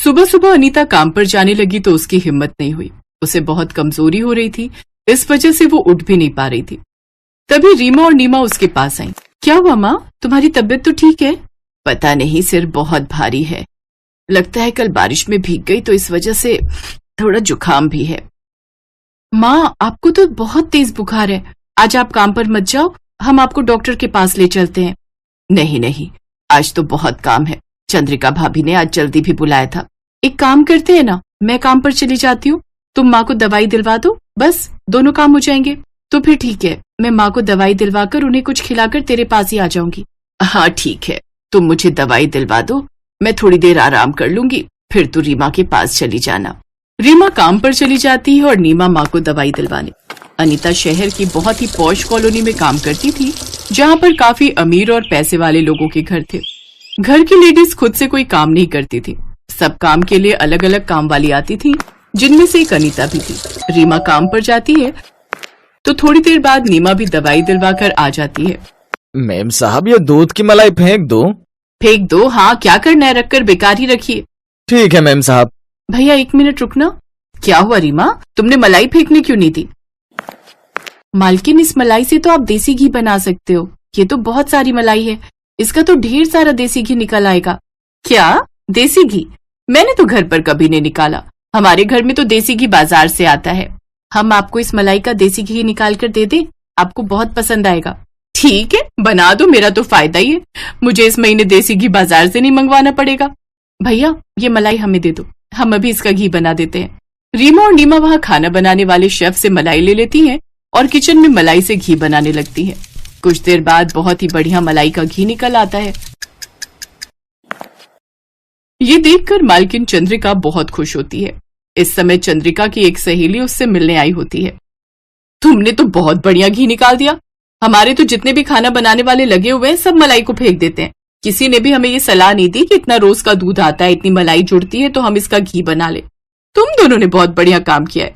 सुबह सुबह अनीता काम पर जाने लगी तो उसकी हिम्मत नहीं हुई। उसे बहुत कमजोरी हो रही थी, इस वजह से वो उठ भी नहीं पा रही थी। तभी रीमा और नीमा उसके पास आई। क्या हुआ माँ, तुम्हारी तबीयत तो ठीक है? पता नहीं, सिर बहुत भारी है। लगता है कल बारिश में भीग गई तो इस वजह से थोड़ा जुकाम भी है। माँ, आपको तो बहुत तेज बुखार है, आज आप काम पर मत जाओ, हम आपको डॉक्टर के पास ले चलते हैं। नहीं नहीं, आज तो बहुत काम है, चंद्रिका भाभी ने आज जल्दी भी बुलाया था। एक काम करते हैं ना, मैं काम पर चली जाती हूँ, तुम माँ को दवाई दिलवा दो, बस दोनों काम हो जाएंगे। तो फिर ठीक है, मैं माँ को दवाई दिलवाकर उन्हें कुछ खिलाकर तेरे पास ही आ जाऊंगी। हाँ ठीक है, तुम मुझे दवाई दिलवा दो, मैं थोड़ी देर आराम कर लूंगी, फिर तू रीमा के पास चली जाना। रीमा काम पर चली जाती है और नीमा माँ को दवाई दिलवाने। अनीता शहर की बहुत ही पॉश कॉलोनी में काम करती थी, जहाँ पर काफी अमीर और पैसे वाले लोगों के घर थे। घर की लेडीज खुद से कोई काम नहीं करती थी, सब काम के लिए अलग अलग काम वाली आती थी, जिनमें से एक अनीता भी थी। रीमा काम पर जाती है तो थोड़ी देर बाद नीमा भी दवाई दिलवा कर आ जाती है। मैम साहब, ये दूध की मलाई फेंक दो। फेंक दो? हाँ, क्या करना है, रखकर बेकार ही रखिए। ठीक है मैम साहब। भैया 1 मिनट रुकना। क्या हुआ रीमा, तुमने मलाई फेंकने क्यों नहीं दी? मालकिन, इस मलाई से तो आप देसी घी बना सकते हो, ये तो बहुत सारी मलाई है, इसका तो ढेर सारा देसी घी निकल आएगा। क्या देसी घी? मैंने तो घर पर कभी नहीं निकाला, हमारे घर में तो देसी घी बाजार से आता है। हम आपको इस मलाई का देसी घी निकाल कर दे दें, आपको बहुत पसंद आएगा। ठीक है, बना दो, मेरा तो फायदा ही है, मुझे इस महीने देसी घी बाजार से नहीं मंगवाना पड़ेगा। भैया ये मलाई हमें दे दो, हम अभी इसका घी बना देते हैं। रीमा और नीमा वहाँ खाना बनाने वाले शेफ से मलाई ले लेती हैं और किचन में मलाई से घी बनाने लगती है। कुछ देर बाद बहुत ही बढ़िया मलाई का घी निकल आता है। ये देखकर मालकिन चंद्रिका बहुत खुश होती है। इस समय चंद्रिका की एक सहेली उससे मिलने आई होती है। तुमने तो बहुत बढ़िया घी निकाल दिया, हमारे तो जितने भी खाना बनाने वाले लगे हुए हैं सब मलाई को फेंक देते हैं। किसी ने भी हमें ये सलाह नहीं दी कि इतना रोज का दूध आता है, इतनी मलाई जुड़ती है तो हम इसका घी बना ले। तुम दोनों ने बहुत बढ़िया काम किया है।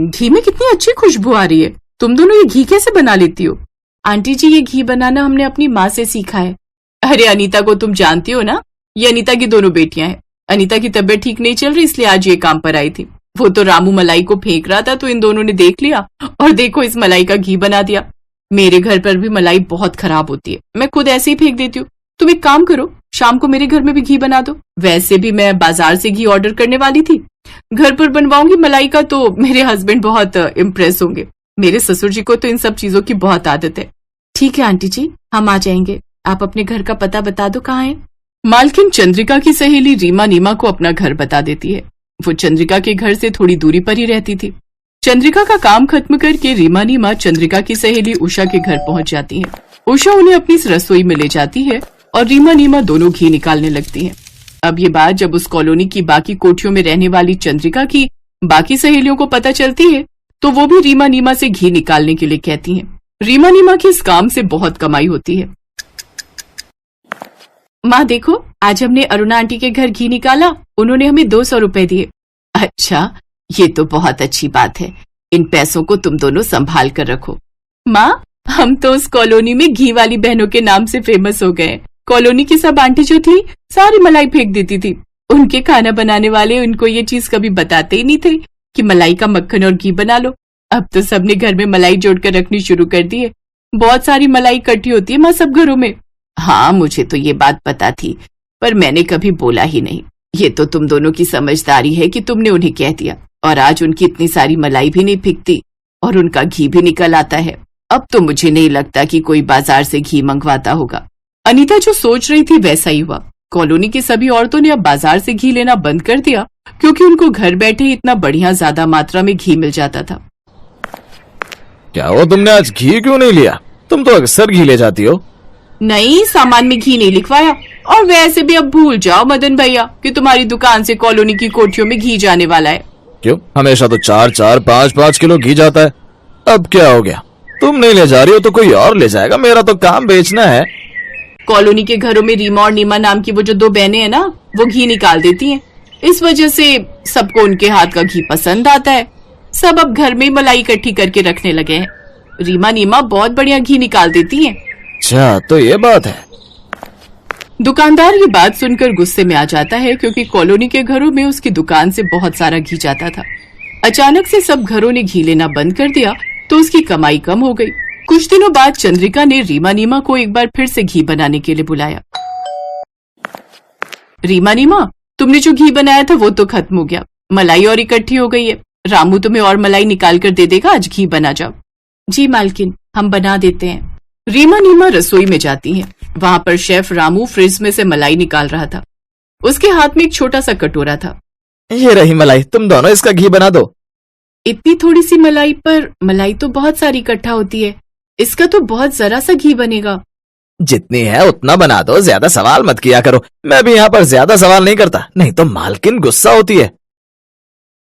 घी में कितनी अच्छी खुशबू आ रही है, तुम दोनों ये घी कैसे बना लेती हो? आंटी जी, ये घी बनाना हमने अपनी माँ से सीखा है। अरे अनीता को तुम जानती हो ना, ये अनीता की दोनों बेटियां हैं। अनीता की तबीयत ठीक नहीं चल रही, इसलिए आज ये काम पर आई थी। वो तो रामू मलाई को फेंक रहा था तो इन दोनों ने देख लिया और देखो इस मलाई का घी बना दिया। मेरे घर पर भी मलाई बहुत खराब होती है, मैं खुद ऐसे ही फेंक देती हूँ। तुम एक काम करो, शाम को मेरे घर में भी घी बना दो। वैसे भी मैं बाजार से घी ऑर्डर करने वाली थी, घर पर बनवाऊंगी मलाई का तो मेरे हस्बैंड बहुत इम्प्रेस होंगे। मेरे ससुर जी को तो इन सब चीजों की बहुत आदत है। ठीक है आंटी जी, हम आ जाएंगे, आप अपने घर का पता बता दो कहाँ है। मालकिन चंद्रिका की सहेली रीमा नीमा को अपना घर बता देती है। वो चंद्रिका के घर से थोड़ी दूरी पर ही रहती थी। चंद्रिका का काम खत्म करके रीमा नीमा चंद्रिका की सहेली उषा के घर पहुंच जाती है। उषा उन्हें अपनी इस रसोई में ले जाती है और रीमा नीमा दोनों घी निकालने लगती हैं। अब ये बात जब उस कॉलोनी की बाकी कोठियों में रहने वाली चंद्रिका की बाकी सहेलियों को पता चलती है तो वो भी रीमा नीमा से घी निकालने के लिए कहती हैं। रीमा नीमा की इस काम से बहुत कमाई होती है। माँ देखो, आज हमने अरुणा आंटी के घर घी निकाला, उन्होंने हमें 200 रुपए दिए। अच्छा, ये तो बहुत अच्छी बात है, इन पैसों को तुम दोनों संभाल कर रखो। माँ, हम तो उस कॉलोनी में घी वाली बहनों के नाम से फेमस हो गए। कॉलोनी की सब आंटी जो थी सारी मलाई फेंक देती थी, उनके खाना बनाने वाले उनको ये चीज कभी बताते ही नहीं थे कि मलाई का मक्खन और घी बना लो। अब तो सबने घर में मलाई जोड़कर रखनी शुरू कर दी है, बहुत सारी मलाई इकट्ठी होती है माँ सब घरों में। हाँ, मुझे तो ये बात पता थी, पर मैंने कभी बोला ही नहीं। ये तो तुम दोनों की समझदारी है कि तुमने उन्हें कह दिया, और आज उनकी इतनी सारी मलाई भी नहीं फिकती और उनका घी भी निकल आता है। अब तो मुझे नहीं लगता कि कोई बाजार से घी मंगवाता होगा। अनीता जो सोच रही थी वैसा ही हुआ। कॉलोनी की सभी औरतों ने अब बाजार से घी लेना बंद कर दिया, क्योंकि उनको घर बैठे ही इतना बढ़िया ज्यादा मात्रा में घी मिल जाता था। क्या हो, तुमने आज घी क्यों नहीं लिया? तुम तो अक्सर घी ले जाती हो। नहीं, सामान में घी नहीं लिखवाया, और वैसे भी अब भूल जाओ मदन भैया कि तुम्हारी दुकान से कॉलोनी की कोठियों में घी जाने वाला है। क्यों, हमेशा तो 4-4, 5-5 किलो घी जाता है, अब क्या हो गया? तुम नहीं ले जा रही हो तो कोई और ले जाएगा, मेरा तो काम बेचना है। कॉलोनी के घरों में रीमा और नीमा नाम की वो जो 2 बहनें हैं ना, वो घी निकाल देती हैं। इस वजह से सबको उनके हाथ का घी पसंद आता है। सब अब घर में मलाई इकट्ठी करके रखने लगे हैं। रीमा नीमा बहुत बढ़िया घी निकाल देती हैं। अच्छा, तो ये बात है। दुकानदार ये बात सुनकर गुस्से में आ जाता है क्योंकि कॉलोनी के घरों में उसकी दुकान से बहुत सारा घी जाता था। अचानक से सब घरों ने घी लेना बंद कर दिया तो उसकी कमाई कम हो गई। कुछ दिनों बाद चंद्रिका ने रीमा नीमा को एक बार फिर से घी बनाने के लिए बुलाया। रीमा नीमा, तुमने जो घी बनाया था वो तो खत्म हो गया, मलाई और इकट्ठी हो गई है। रामू तुम्हें और मलाई निकाल कर दे देगा, आज घी बना जाओ। जी मालकिन, हम बना देते हैं। रीमा नीमा रसोई में जाती हैं। वहां पर शेफ रामू फ्रिज में से मलाई निकाल रहा था। उसके हाथ में एक छोटा सा कटोरा था। ये रही मलाई, तुम दोनों इसका घी बना दो। इतनी थोड़ी सी मलाई पर मलाई तो बहुत सारी इकट्ठा होती है, इसका तो बहुत जरा सा घी बनेगा। जितनी है उतना बना दो, ज्यादा सवाल मत किया करो। मैं भी यहाँ पर ज्यादा सवाल नहीं करता, नहीं तो मालकिन गुस्सा होती है।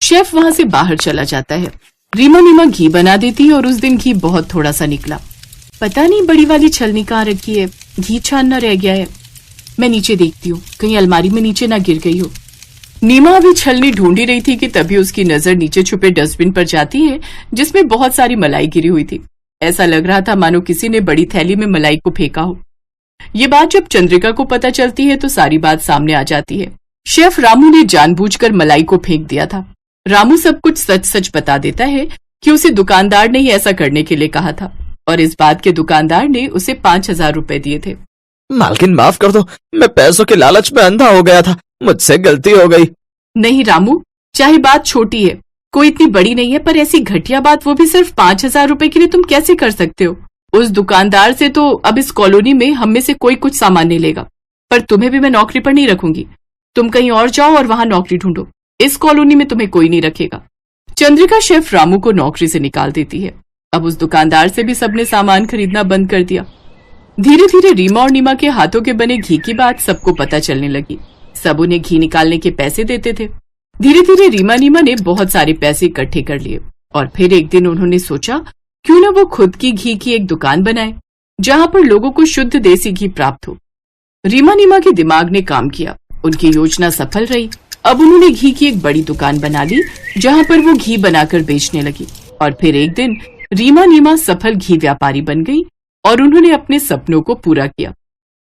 शेफ वहां से बाहर चला जाता है। रीमा नीमा घी बना देती है और उस दिन घी बहुत थोड़ा सा निकला। पता नहीं बड़ी वाली छलनी कहाँ रखी है, घी छानना रह गया है। मैं नीचे देखती हूँ, कहीं अलमारी में नीचे ना गिर गई हो। नीमा अभी छलनी ढूंढी रही थी कि तभी उसकी नजर नीचे छुपे डस्टबिन पर जाती है जिसमें बहुत सारी मलाई गिरी हुई थी। ऐसा लग रहा था मानो किसी ने बड़ी थैली में मलाई को फेंका हो। ये बात जब चंद्रिका को पता चलती है तो सारी बात सामने आ जाती है। शेफ रामू ने जानबूझकर मलाई को फेंक दिया था। रामू सब कुछ सच सच बता देता है कि उसे दुकानदार ने ही ऐसा करने के लिए कहा था और इस बात के दुकानदार ने उसे 5,000 रुपए दिए थे। मालकिन माफ कर दो, मैं पैसों के लालच में अंधा हो गया था, मुझसे गलती हो गई। नहीं रामू, चाहे बात छोटी है, कोई इतनी बड़ी नहीं है, पर ऐसी घटिया बात वो भी सिर्फ 5,000 रुपए के लिए तुम कैसे कर सकते हो? उस दुकानदार से तो अब इस कॉलोनी में हम में से कोई कुछ सामान नहीं लेगा, पर तुम्हें भी मैं नौकरी पर नहीं रखूंगी। तुम कहीं और जाओ और वहां नौकरी ढूंढो, इस कॉलोनी में तुम्हें कोई नहीं रखेगा। चंद्रिका शेफ रामू को नौकरी से निकाल देती है। अब उस दुकानदार से भी सबने सामान खरीदना बंद कर दिया। धीरे धीरे रीमा और नीमा के हाथों के बने घी की बात सबको पता चलने लगी। सब उन्हें घी निकालने के पैसे देते थे। धीरे धीरे रीमा नीमा ने बहुत सारे पैसे इकट्ठे कर लिए और फिर एक दिन उन्होंने सोचा क्यों न वो खुद की घी की एक दुकान बनाए जहां पर लोगों को शुद्ध देसी घी प्राप्त हो। रीमा नीमा के दिमाग ने काम किया, उनकी योजना सफल रही। अब उन्होंने घी की एक बड़ी दुकान बना ली जहां पर वो घी बनाकर बेचने लगी और फिर एक दिन रीमा नीमा सफल घी व्यापारी बन गई और उन्होंने अपने सपनों को पूरा किया।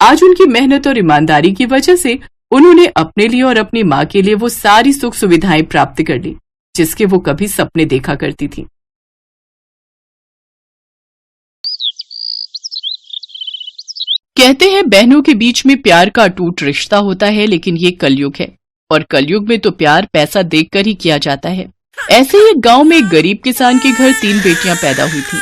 आज उनकी मेहनत और ईमानदारी की वजह से उन्होंने अपने लिए और अपनी माँ के लिए वो सारी सुख सुविधाएं प्राप्त कर ली जिसके वो कभी सपने देखा करती थी। कहते हैं बहनों के बीच में प्यार का अटूट रिश्ता होता है, लेकिन ये कलयुग है और कलयुग में तो प्यार पैसा देखकर ही किया जाता है। ऐसे ही एक गांव में एक गरीब किसान के घर 3 बेटियां पैदा हुई थी।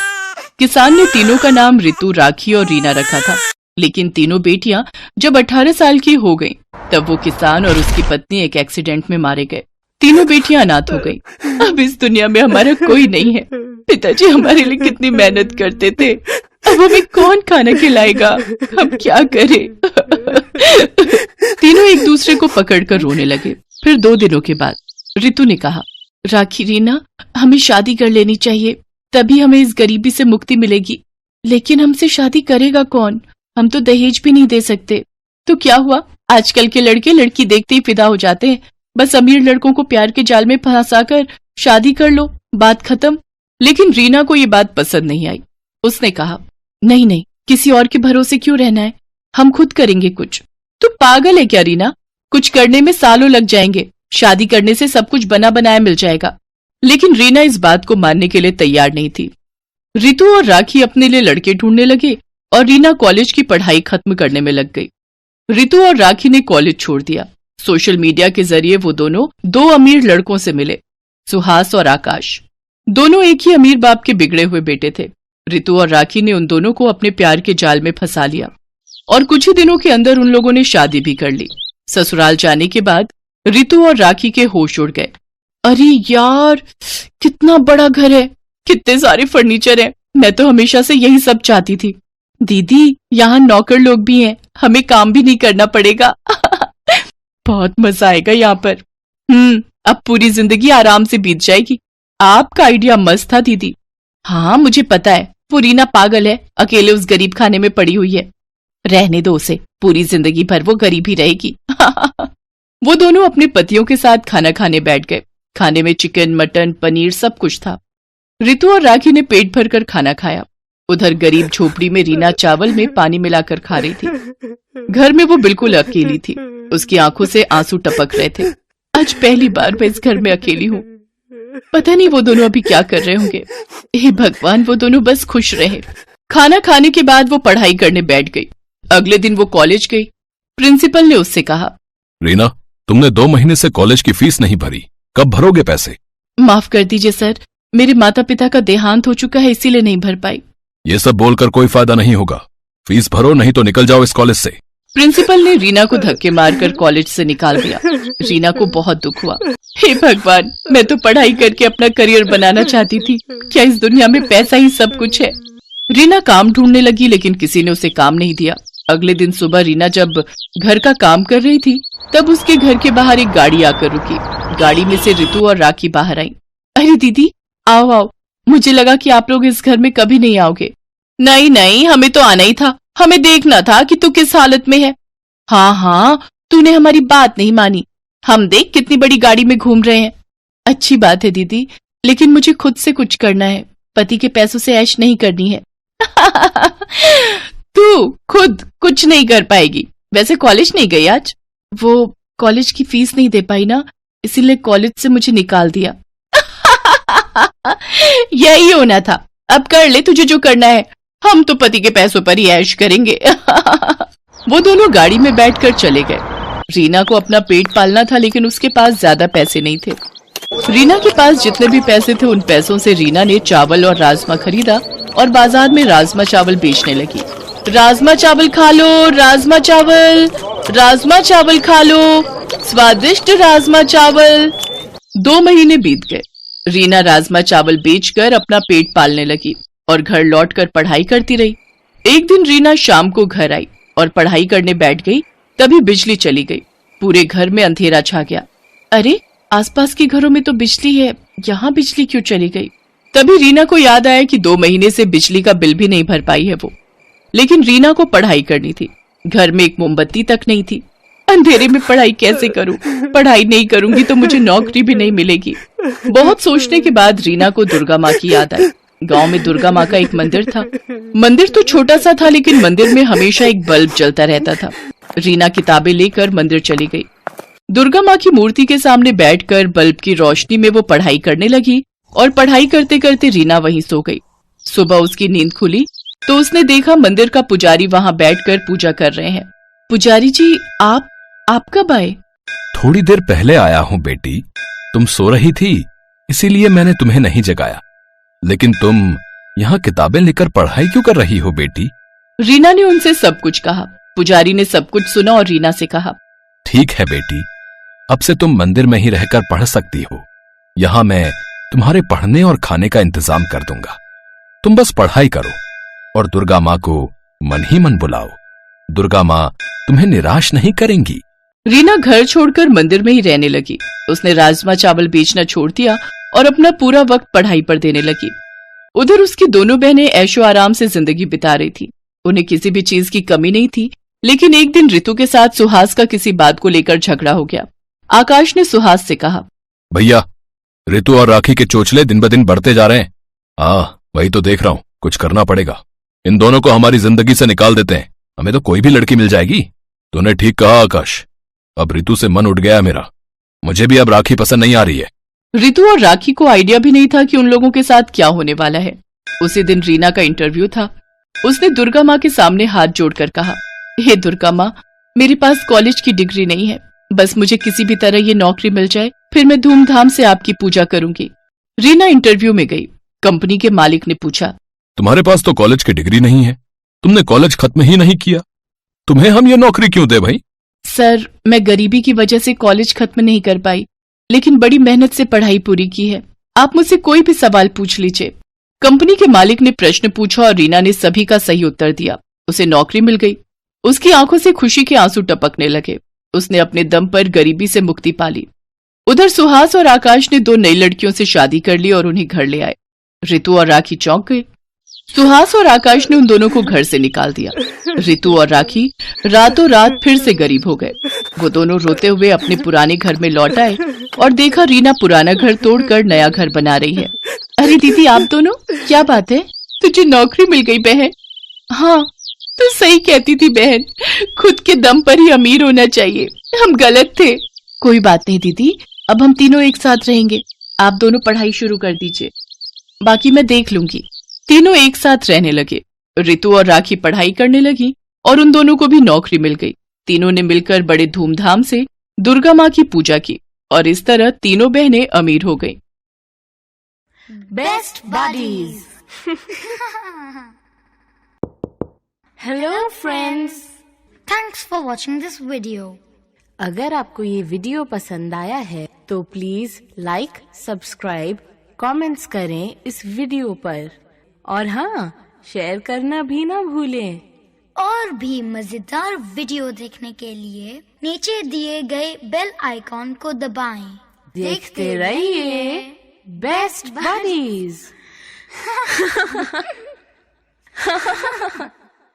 किसान ने तीनों का नाम रितु, राखी और रीना रखा था, लेकिन तीनों बेटियां जब 18 साल की हो गईं, तब वो किसान और उसकी पत्नी एक एक्सीडेंट में मारे गए। तीनों बेटियां अनाथ हो गईं। अब इस दुनिया में हमारा कोई नहीं है। पिताजी हमारे लिए कितनी मेहनत करते थे, अब हमें कौन खाना खिलाएगा, हम क्या करें? तीनों एक दूसरे को पकड़कर रोने लगे। फिर 2 दिनों के बाद रितु ने कहा, राखी, रीना, हमें शादी कर लेनी चाहिए, तभी हमें इस गरीबी से मुक्ति मिलेगी। लेकिन हमसे शादी करेगा कौन? हम तो दहेज भी नहीं दे सकते। तो क्या हुआ, आजकल के लड़के लड़की देखते ही फिदा हो जाते हैं। बस अमीर लड़कों को प्यार के जाल में फंसाकर शादी कर लो, बात खत्म। लेकिन रीना को ये बात पसंद नहीं आई। उसने कहा, नहीं नहीं, किसी और के भरोसे क्यों रहना है, हम खुद करेंगे कुछ। तू पागल है क्या रीना? कुछ करने में सालों लग जाएंगे, शादी करने से सब कुछ बना बनाया मिल जाएगा। लेकिन रीना इस बात को मानने के लिए तैयार नहीं थी। रितु और राखी अपने लिए लड़के ढूंढने लगे और रीना कॉलेज की पढ़ाई खत्म करने में लग गई। रितु और राखी ने कॉलेज छोड़ दिया। सोशल मीडिया के जरिए वो दोनों 2 अमीर लड़कों से मिले, सुहास और आकाश। दोनों एक ही अमीर बाप के बिगड़े हुए बेटे थे। रितु और राखी ने उन दोनों को अपने प्यार के जाल में फंसा लिया और कुछ ही दिनों के अंदर उन लोगों ने शादी भी कर ली। ससुराल जाने के बाद रितु और राखी के होश उड़ गए। अरे यार, कितना बड़ा घर है, कितने सारे फर्नीचर हैं, मैं तो हमेशा से यही सब चाहती थी। दीदी, यहाँ नौकर लोग भी हैं, हमें काम भी नहीं करना पड़ेगा। बहुत मजा आएगा यहाँ पर। अब पूरी जिंदगी आराम से बीत जाएगी। आपका आइडिया मस्त था दीदी। हाँ, मुझे पता है, वो रीना पागल है, अकेले उस गरीब खाने में पड़ी हुई है। रहने दो उसे, पूरी जिंदगी भर वो गरीब ही रहेगी। वो दोनों अपने पतियों के साथ खाना खाने बैठ गए। खाने में चिकन, मटन, पनीर सब कुछ था। रितु और राखी ने पेट भरकर खाना खाया। उधर गरीब झोपड़ी में रीना चावल में पानी मिलाकर खा रही थी। घर में वो बिल्कुल अकेली थी। उसकी आंखों से आंसू टपक रहे थे। आज पहली बार मैं इस घर में अकेली हूँ। पता नहीं वो दोनों अभी क्या कर रहे होंगे। हे भगवान, वो दोनों बस खुश रहे। खाना खाने के बाद वो पढ़ाई करने बैठ गई। अगले दिन वो कॉलेज गई। प्रिंसिपल ने उससे कहा, रीना, तुमने 2 महीने से कॉलेज की फीस नहीं भरी, कब भरोगे पैसे? माफ कर दीजिए सर, मेरे माता पिता का देहांत हो चुका है, इसीलिए नहीं भर पाई। ये सब बोलकर कोई फायदा नहीं होगा। फीस भरो, नहीं तो निकल जाओ इस कॉलेज से। प्रिंसिपल ने रीना को धक्के मारकर कॉलेज से निकाल दिया। रीना को बहुत दुख हुआ। हे भगवान, मैं तो पढ़ाई करके अपना करियर बनाना चाहती थी। क्या इस दुनिया में पैसा ही सब कुछ है? रीना काम ढूंढने लगी, लेकिन किसी ने उसे काम नहीं दिया। अगले दिन सुबह रीना जब घर का काम कर रही थी, तब उसके घर के बाहर एक गाड़ी आकर रुकी। गाड़ी में से रितु और राखी बाहर आई। अरे दीदी, आओ आओ, मुझे लगा कि आप लोग इस घर में कभी नहीं आओगे। नहीं नहीं, हमें तो आना ही था। हमें देखना था कि तू किस हालत में है। हाँ हाँ, तूने हमारी बात नहीं मानी। हम देख कितनी बड़ी गाड़ी में घूम रहे हैं। अच्छी बात है दीदी, लेकिन मुझे खुद से कुछ करना है। पति के पैसों से ऐश नहीं करनी है। तू खुद कुछ नहीं कर पाएगी। वैसे कॉलेज नहीं गई आज? वो कॉलेज की फीस नहीं दे पाई ना, इसीलिए कॉलेज से मुझे निकाल दिया। यही होना था। अब कर ले तुझे जो करना है। हम तो पति के पैसों पर ही ऐश करेंगे। वो दोनों गाड़ी में बैठकर चले गए। रीना को अपना पेट पालना था, लेकिन उसके पास ज्यादा पैसे नहीं थे। रीना के पास जितने भी पैसे थे, उन पैसों से रीना ने चावल और राजमा खरीदा और बाजार में राजमा चावल बेचने लगी। राजमा चावल खा लो, राजमा चावल खा लो, स्वादिष्ट राजमा चावल। 2 महीने बीत गए। रीना राजमा चावल बेचकर अपना पेट पालने लगी और घर लौटकर पढ़ाई करती रही। एक दिन रीना शाम को घर आई और पढ़ाई करने बैठ गई। तभी बिजली चली गई। पूरे घर में अंधेरा छा गया। अरे, आसपास के घरों में तो बिजली है, यहाँ बिजली क्यों चली गई? तभी रीना को याद आया कि 2 महीने से बिजली का बिल भी नहीं भर पाई है वो। लेकिन रीना को पढ़ाई करनी थी। घर में एक मोमबत्ती तक नहीं थी। अंधेरे में पढ़ाई कैसे करूं? पढ़ाई नहीं करूंगी तो मुझे नौकरी भी नहीं मिलेगी। बहुत सोचने के बाद रीना को दुर्गा माँ की याद आई। गांव में दुर्गा माँ का एक मंदिर था। मंदिर तो छोटा सा था, लेकिन मंदिर में हमेशा एक बल्ब जलता रहता था। रीना किताबें लेकर मंदिर चली गई। दुर्गा माँ की मूर्ति के सामने बैठकर बल्ब की रोशनी में वो पढ़ाई करने लगी और पढ़ाई करते करते रीना वहीं सो गई। सुबह उसकी नींद खुली तो उसने देखा मंदिर का पुजारी वहां बैठकर पूजा कर रहे हैं। पुजारी जी, आप कब आए? थोड़ी देर पहले आया हूं बेटी। तुम सो रही थी, इसीलिए मैंने तुम्हें नहीं जगाया। लेकिन तुम यहाँ किताबें लेकर पढ़ाई क्यों कर रही हो बेटी? रीना ने उनसे सब कुछ कहा। पुजारी ने सब कुछ सुना और रीना से कहा, ठीक है बेटी, अब से तुम मंदिर में ही रहकर पढ़ सकती हो। यहाँ मैं तुम्हारे पढ़ने और खाने का इंतजाम कर दूंगा। तुम बस पढ़ाई करो और दुर्गा माँ को मन ही मन बुलाओ। दुर्गा माँ तुम्हें निराश नहीं करेंगी। रीना घर छोड़कर मंदिर में ही रहने लगी। उसने राजमा चावल बेचना छोड़ दिया और अपना पूरा वक्त पढ़ाई पर देने लगी। उधर उसकी दोनों बहनें ऐशो आराम से जिंदगी बिता रही थी। उन्हें किसी भी चीज की कमी नहीं थी। लेकिन एक दिन रितु के साथ सुहास का किसी बात को लेकर झगड़ा हो गया। आकाश ने सुहास से कहा, भैया, रितु और राखी के चोचले दिन ब दिन बढ़ते जा रहे हैं। हाँ, वही तो देख रहा हूँ। कुछ करना पड़ेगा। इन दोनों को हमारी जिंदगी से निकाल देते हैं। हमें तो कोई भी लड़की मिल जाएगी। तूने ठीक कहा आकाश। अब रितु से मन उठ गया मेरा। मुझे भी अब राखी पसंद नहीं आ रही है। रितु और राखी को आइडिया भी नहीं था कि उन लोगों के साथ क्या होने वाला है। उसी दिन रीना का इंटरव्यू था। उसने दुर्गा माँ के सामने हाथ जोड़कर कहा, हे दुर्गा माँ, मेरे पास कॉलेज की डिग्री नहीं है। बस मुझे किसी भी तरह ये नौकरी मिल जाए, फिर मैं धूमधाम से आपकी पूजा करूंगी। रीना इंटरव्यू में गई। कंपनी के मालिक ने पूछा, तुम्हारे पास तो कॉलेज की डिग्री नहीं है, तुमने कॉलेज खत्म ही नहीं किया, तुम्हें हम ये नौकरी क्यों दे भाई? सर, मैं गरीबी की वजह से कॉलेज खत्म नहीं कर पाई, लेकिन बड़ी मेहनत से पढ़ाई पूरी की है। आप मुझसे कोई भी सवाल पूछ लीजिए। कंपनी के मालिक ने प्रश्न पूछा और रीना ने सभी का सही उत्तर दिया। उसे नौकरी मिल गई। उसकी आंखों से खुशी के आंसू टपकने लगे। उसने अपने दम पर गरीबी से मुक्ति पाली। उधर सुहास और आकाश ने 2 नई लड़कियों से शादी कर ली और उन्हें घर ले आए। रितु और राखी चौंक गए। सुहास और आकाश ने उन दोनों को घर से निकाल दिया। रितु और राखी रातों रात फिर से गरीब हो गए। वो दोनों रोते हुए अपने पुराने घर में लौट आए और देखा रीना पुराना घर तोड़कर नया घर बना रही है। अरे दीदी, आप दोनों, क्या बात है? तुझे नौकरी मिल गई बहन। हाँ, तू सही कहती थी बहन, खुद के दम पर ही अमीर होना चाहिए, हम गलत थे। कोई बात नहीं दीदी, अब हम तीनों एक साथ रहेंगे। आप दोनों पढ़ाई शुरू कर दीजिए, बाकी मैं देख लूंगी। तीनों एक साथ रहने लगे। रितु और राखी पढ़ाई करने लगी और उन दोनों को भी नौकरी मिल गई। तीनों ने मिलकर बड़े धूमधाम से दुर्गा माँ की पूजा की और इस तरह तीनों बहनें अमीर हो गईं। Best buddies. Hello friends, Thanks for watching this video. अगर आपको ये वीडियो पसंद आया है तो प्लीज लाइक, सब्सक्राइब, कमेंट्स करें इस वीडियो पर और हाँ, शेयर करना भी ना भूलें। और भी मजेदार वीडियो देखने के लिए नीचे दिए गए बेल आइकॉन को दबाएं। देखते रहिए बेस्ट बडीज।